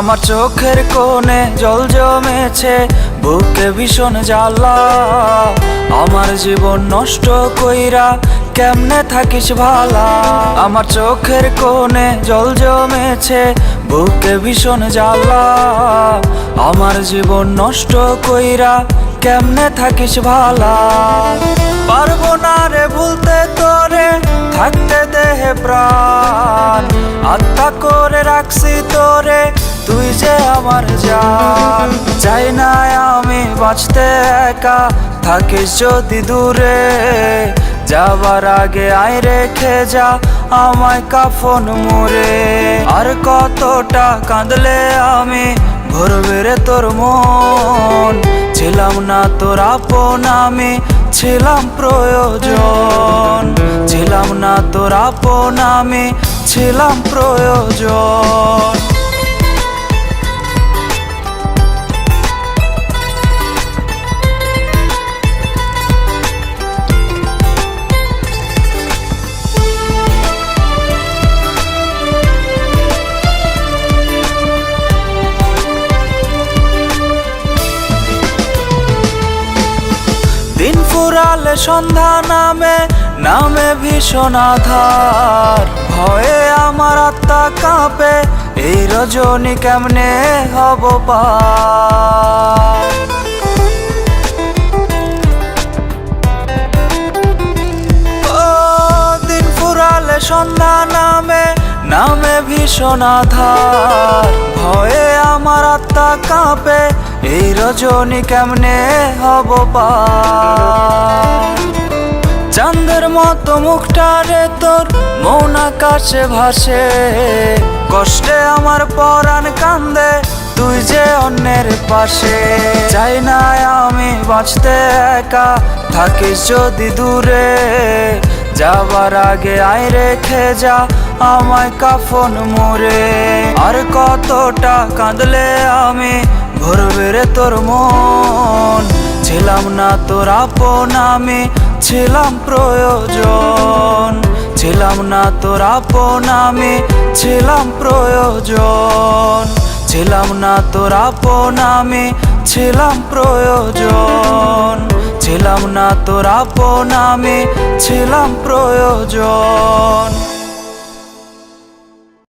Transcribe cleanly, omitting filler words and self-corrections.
আমার চোখের কোণে জল জমেছে, বুকে ভীষণ জ্বালা। আমার জীবন নষ্ট কইরা কেমনে থাকিস ভালা। আমার চোখের কোণে জল জমেছে, বুকে ভীষণ জ্বালা। আমার জীবন নষ্ট কইরা কেমনে থাকিস ভালা। পারবো না রে ভুলতে তোরে, থাকতে দেহে প্রাণ। আত্মা করে রাখছি তোরে, তুই যে আমার জান। চাই না আমি বাঁচতে একা, থাকিস যদি দূরে। যাবার আগে আয় রেখে যা আমায় কাফন মুড়ে। আর কতটা কাঁদলে আমি ভরবে রে তোর মন। ছিলাম না তোর আপন, আমি ছিলাম প্রয়োজন। ছিলাম না তোর আপন, আমি ছিলাম প্রয়োজন। দিন ফুরালে সন্ধ্যা নামে, নামে ভীষণ আধার। ভয়ে আমার আত্মা কাঁপে, এই রজনী কেমনে হব পার। ও দিন ফুরালে সন্ধ্যা নামে, নামে ভীষণ আধার। ভয়ে আমার আত্মা কাঁপে, এই রজনী কেমনে হব পার। চাঁদের মতো মুখটা রে তোর মন আকাশে ভাসে। কষ্টে আমার পরাণ কান্দে, তুই যে অন্যের পাশে। চাই না আমি বাঁচতে একা, থাকিস যদি দূরে। যাবার আগে আয় রেখে যা আমায় কাফন মুড়ে। আর কতটা কাঁদলে আমি ভরবে রে তোর মন। ছিলাম না তোর আপন, আমি ছিলাম প্রয়োজন। ছিলাম না তোর আপন, আমি ছিলাম প্রয়োজন। ছিলাম না তোর আপন, আমি ছিলাম প্রয়োজন। ছিলাম না তোর আপন, আমি ছিলাম প্রয়োজন।